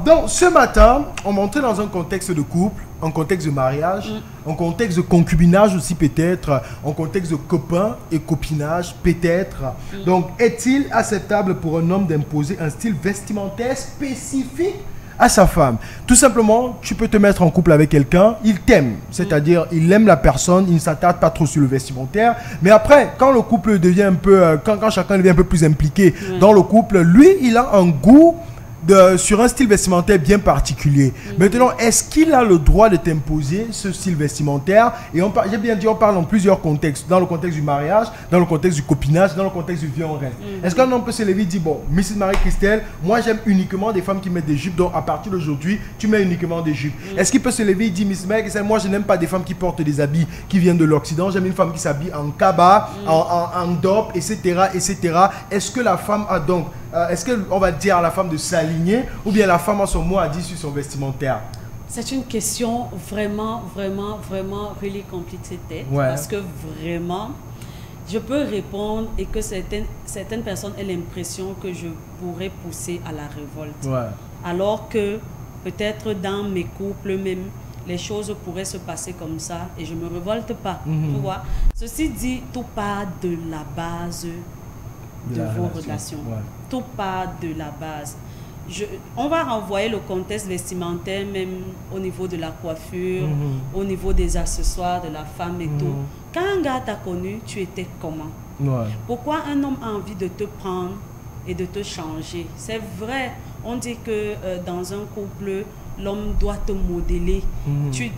Donc, ce matin, on montrait dans un contexte de couple, un contexte de mariage, un contexte de concubinage aussi peut-être, un contexte de copain et copinage peut-être. Donc, est-il acceptable pour un homme d'imposer un style vestimentaire spécifique à sa femme? Tout simplement, tu peux te mettre en couple avec quelqu'un, il t'aime, c'est-à-dire il aime la personne, il ne s'attarde pas trop sur le vestimentaire, mais après, quand le couple devient un peu, quand chacun devient un peu plus impliqué dans le couple, lui, il a un goût sur un style vestimentaire bien particulier. Maintenant, est-ce qu'il a le droit de t'imposer ce style vestimentaire? Et j'ai bien dit, on parle dans plusieurs contextes. Dans le contexte du mariage, dans le contexte du copinage, dans le contexte du vieux en reste. Est-ce qu'un homme peut se lever et dire, bon, Mrs. Marie-Christelle, moi j'aime uniquement des femmes qui mettent des jupes, donc à partir d'aujourd'hui, tu mets uniquement des jupes. Est-ce qu'il peut se lever et dire, Mrs. Marie-Christelle, moi je n'aime pas des femmes qui portent des habits qui viennent de l'Occident, j'aime une femme qui s'habille en kaba, en dope, etc., etc. Est-ce que la femme a donc... est-ce qu'on va dire à la femme de s'aligner ou bien la femme a son mot à dire sur son vestimentaire? C'est une question vraiment really compliquée. Parce que vraiment, je peux répondre et que certaines personnes aient l'impression que je pourrais pousser à la révolte. Alors que peut-être dans mes couples même, les choses pourraient se passer comme ça et je ne me révolte pas. Tu vois? Ceci dit, tout part de la base de vos relations. Tout part de la base. On va renvoyer le contexte vestimentaire même au niveau de la coiffure, au niveau des accessoires de la femme et tout. Quand un gars t'a connu, tu étais comment? Pourquoi un homme a envie de te prendre et de te changer? C'est vrai, on dit que dans un couple, l'homme doit te modeler. Tu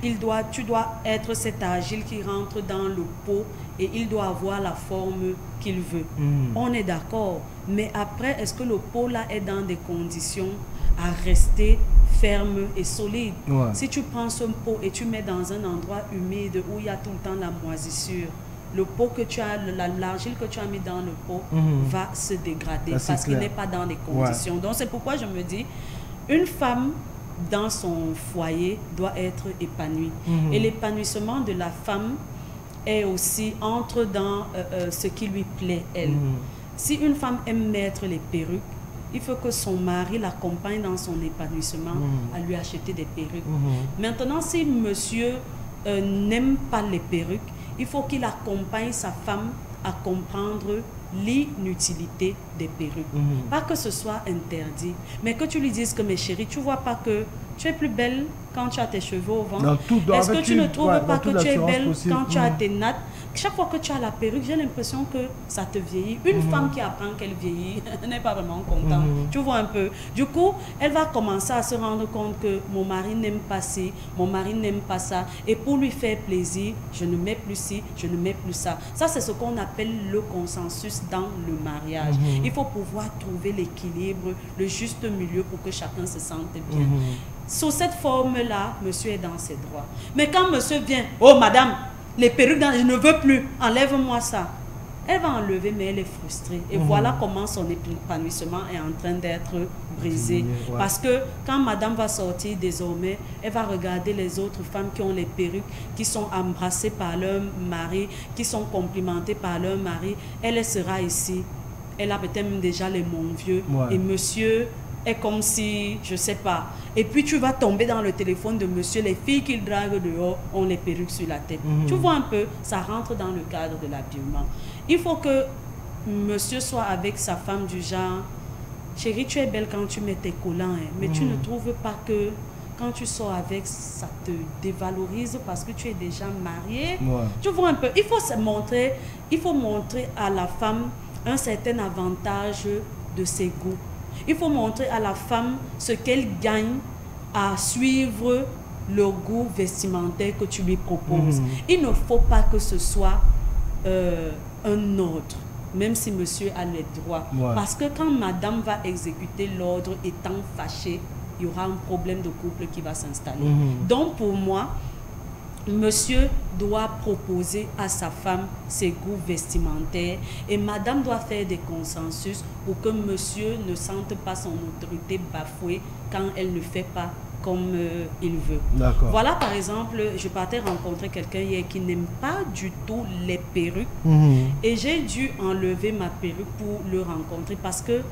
dois être cet agile qui rentre dans le pot et il doit avoir la forme qu'il veut. On est d'accord. Mais après, est-ce que le pot là est dans des conditions à rester ferme et solide? Si tu prends ce pot et tu mets dans un endroit humide où il y a tout le temps la moisissure, le pot que tu as, l'argile que tu as mis dans le pot va se dégrader parce qu'il n'est pas dans les conditions. Donc c'est pourquoi je me dis, une femme dans son foyer doit être épanouie. Et l'épanouissement de la femme est aussi entre dans ce qui lui plaît, elle. Si une femme aime mettre les perruques, il faut que son mari l'accompagne dans son épanouissement à lui acheter des perruques. Maintenant, si monsieur n'aime pas les perruques, il faut qu'il accompagne sa femme à comprendre l'inutilité des perruques. Pas que ce soit interdit, mais que tu lui dises que, mes chéris, tu vois pas que tu es plus belle quand tu as tes cheveux au vent? Est-ce que tu ne trouves pas que tu es belle quand tu as tes nattes? Chaque fois que tu as la perruque, j'ai l'impression que ça te vieillit. Une femme qui apprend qu'elle vieillit n'est pas vraiment contente. Tu vois un peu. Du coup, elle va commencer à se rendre compte que mon mari n'aime pas ci, mon mari n'aime pas ça. Et pour lui faire plaisir, je ne mets plus ci, je ne mets plus ça. Ça, c'est ce qu'on appelle le consensus dans le mariage. Il faut pouvoir trouver l'équilibre, le juste milieu pour que chacun se sente bien. Sous cette forme-là, monsieur est dans ses droits. Mais quand monsieur vient, oh madame, les perruques, je ne veux plus, enlève-moi ça. Elle va enlever, mais elle est frustrée. Et voilà comment son épanouissement est en train d'être brisé. Parce que quand madame va sortir désormais, elle va regarder les autres femmes qui ont les perruques, qui sont embrassées par leur mari, qui sont complimentées par leur mari. Elle sera ici. Elle a peut-être même déjà les mon vieux. Et monsieur est comme si, je ne sais pas. Et puis tu vas tomber dans le téléphone de monsieur, les filles qu'il drague dehors ont les perruques sur la tête. Tu vois un peu, ça rentre dans le cadre de l'habillement. Il faut que monsieur soit avec sa femme du genre, chérie, tu es belle quand tu mets tes collants, mais tu ne trouves pas que quand tu sors avec, ça te dévalorise parce que tu es déjà marié. Tu vois un peu, il faut montrer à la femme un certain avantage de ses goûts. Il faut montrer à la femme ce qu'elle gagne à suivre le goût vestimentaire que tu lui proposes. Il ne faut pas que ce soit un ordre, même si monsieur a les droits. Parce que quand madame va exécuter l'ordre étant fâchée, il y aura un problème de couple qui va s'installer. Donc pour moi, monsieur doit proposer à sa femme ses goûts vestimentaires et madame doit faire des consensus pour que monsieur ne sente pas son autorité bafouée quand elle ne fait pas comme il veut. Voilà, par exemple, je partais rencontrer quelqu'un hier qui n'aime pas du tout les perruques et j'ai dû enlever ma perruque pour le rencontrer parce que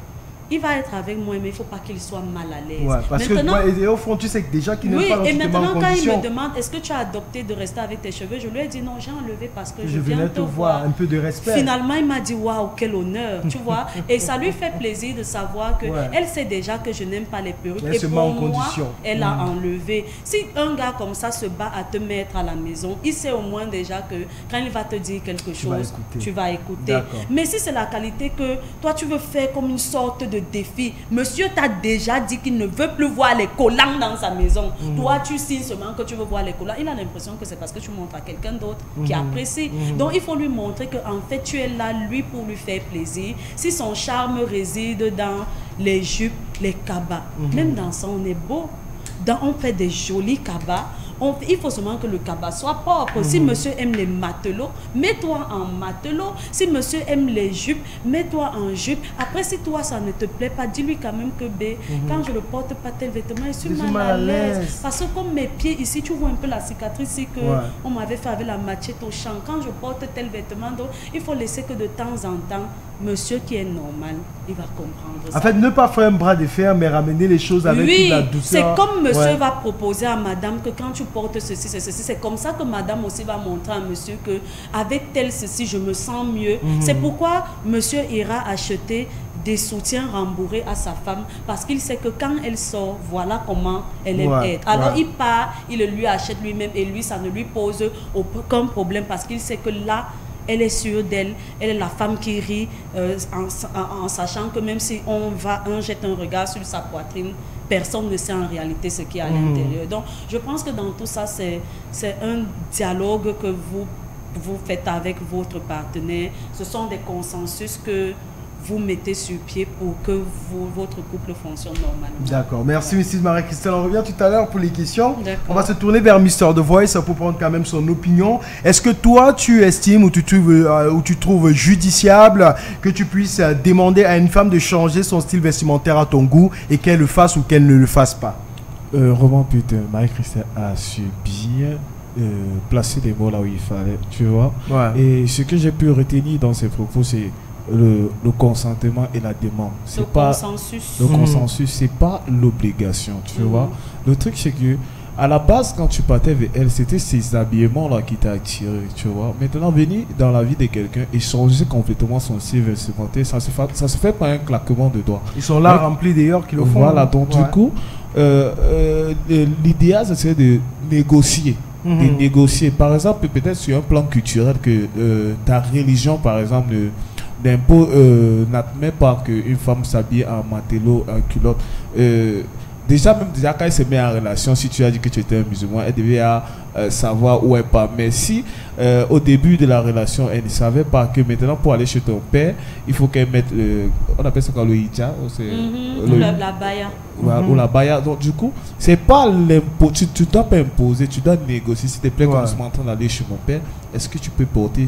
il va être avec moi, mais il ne faut pas qu'il soit mal à l'aise. Ouais, parce maintenant, et au fond, tu sais que déjà qu'il n'est pas dans et maintenant, quand il me demande, est-ce que tu as adopté de rester avec tes cheveux, je lui ai dit non, j'ai enlevé parce que je viens te voir. Un peu de respect. Finalement, il m'a dit waouh, quel honneur, tu vois. Et ça lui fait plaisir de savoir que elle sait déjà que je n'aime pas les perruques. Elle se met en condition. Elle a enlevé. Si un gars comme ça se bat à te mettre à la maison, il sait au moins déjà que quand il va te dire quelque chose, tu vas écouter. Mais si c'est la qualité que toi tu veux faire comme une sorte de défi, monsieur t'a déjà dit qu'il ne veut plus voir les collants dans sa maison. Toi tu signes seulement que tu veux voir les collants. Il a l'impression que c'est parce que tu montres à quelqu'un d'autre qui apprécie. Donc il faut lui montrer que en fait tu es là lui pour lui faire plaisir. Si son charme réside dans les jupes, les cabas, même dans ça on est beau. On fait des jolis cabas. Il faut seulement que le cabas soit propre. Si monsieur aime les matelots, mets-toi en matelot. Si monsieur aime les jupes, mets-toi en jupe. Après, si toi, ça ne te plaît pas, dis-lui quand même que quand je ne porte pas tel vêtement, je suis mal à l'aise. Parce que comme mes pieds ici, tu vois un peu la cicatrice ici qu'on m'avait fait avec la machette au champ. Quand je porte tel vêtement, donc, il faut laisser que de temps en temps, monsieur qui est normal, il va comprendre ça. En fait, ne pas faire un bras de fer, mais ramener les choses avec toute la douceur. C'est comme monsieur va proposer à madame que quand tu portes ceci, c'est comme ça que madame aussi va montrer à monsieur que avec tel ceci, je me sens mieux. C'est pourquoi monsieur ira acheter des soutiens rembourrés à sa femme parce qu'il sait que quand elle sort, voilà comment elle aime être. Alors il part, il le lui achète lui-même et lui, ça ne lui pose aucun problème parce qu'il sait que là, elle est sûre d'elle, elle est la femme qui rit en sachant que même si on jette un regard sur sa poitrine, personne ne sait en réalité ce qu'il y a à l'intérieur. Donc je pense que dans tout ça, c'est un dialogue que vous faites avec votre partenaire. Ce sont des consensus que vous mettez sur pied pour que votre couple fonctionne normalement. D'accord. Merci, Mrs. Marie-Christelle. On revient tout à l'heure pour les questions. On va se tourner vers Mr. The Voice pour prendre quand même son opinion. Est-ce que toi, tu estimes ou tu trouves judiciable que tu puisses demander à une femme de changer son style vestimentaire à ton goût et qu'elle le fasse ou qu'elle ne le fasse pas? Heureusement, putain, Marie-Christelle a su bien placer les mots là où il fallait, tu vois. Et ce que j'ai pu retenir dans ses propos, c'est le consentement et la demande. Le consensus. Le consensus, c'est pas l'obligation, tu vois. Le truc, c'est que à la base, quand tu partais avec elle, c'était ces habillements là qui t'a attiré, tu vois. Maintenant, venir dans la vie de quelqu'un et changer complètement son style vestimentaire, ça se fait par un claquement de doigts. Ils sont là remplis d'ailleurs qui le font. Voilà, donc du coup, l'idéal, c'est de négocier. De négocier. Par exemple, peut-être sur un plan culturel que ta religion, par exemple, n'admet pas qu'une femme s'habille en matelot, en culotte. Déjà quand elle se met en relation, si tu as dit que tu étais un musulman, elle devait savoir où elle part. Mais si au début de la relation, elle ne savait pas que maintenant pour aller chez ton père, il faut qu'elle mette on appelle ça quand le hijab, la baya. Ou la baya. Donc du coup, c'est pas tu dois pas imposer, tu dois négocier. S'il te plaît, quand je suis en train d'aller chez mon père, est-ce que tu peux porter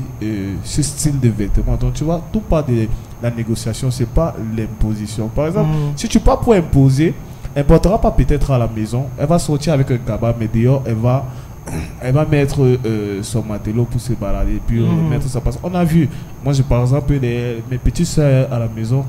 ce style de vêtements? Donc tu vois, tout part de la négociation, c'est pas l'imposition. Par exemple, si tu pars pour imposer, elle ne portera pas peut-être à la maison, elle va sortir avec un cabas, mais dehors elle va mettre son matelot pour se balader, puis mettre sa passe. On a vu, moi j'ai par exemple mes petites soeurs à la maison,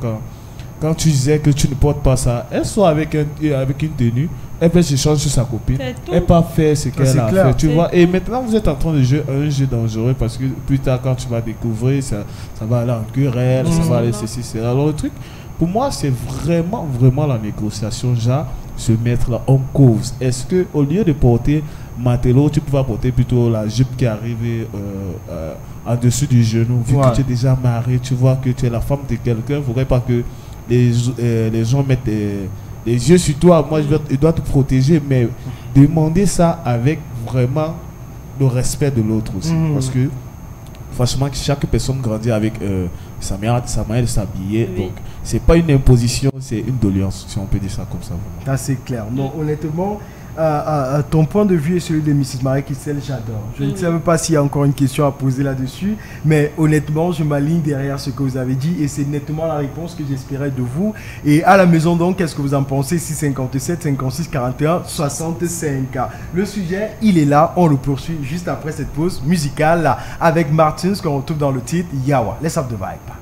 quand tu disais que tu ne portes pas ça, elles sont avec une tenue, elle peut se changer sur sa copine, elle peut faire ce qu'elle a fait, tu vois. Et maintenant vous êtes en train de jouer un jeu dangereux parce que plus tard quand tu vas découvrir, ça va aller en querelle, ça va aller ceci, cela. Alors le truc, pour moi, c'est vraiment la négociation, genre se mettre là en cause. Est-ce que au lieu de porter matelot, tu peux porter plutôt la jupe qui arrive en dessus du genou, vu que tu es déjà marié, tu vois que tu es la femme de quelqu'un, il ne faudrait pas que les gens mettent les yeux sur toi. Moi, je dois te protéger, mais demander ça avec vraiment le respect de l'autre aussi. Parce que franchement, chaque personne grandit avec sa manière de s'habiller. Donc, c'est pas une imposition, c'est une doléance, si on peut dire ça comme ça. Ah, c'est clair. Non, honnêtement, ton point de vue et celui de Mrs. Marie-Christelle, j'adore. Je ne sais même pas s'il y a encore une question à poser là-dessus, mais honnêtement, je m'aligne derrière ce que vous avez dit et c'est nettement la réponse que j'espérais de vous. Et à la maison, donc, qu'est-ce que vous en pensez? 657 56 41 65. Le sujet, il est là. On le poursuit juste après cette pause musicale avec Martins qu'on retrouve dans le titre Yawa. Let's have the vibe.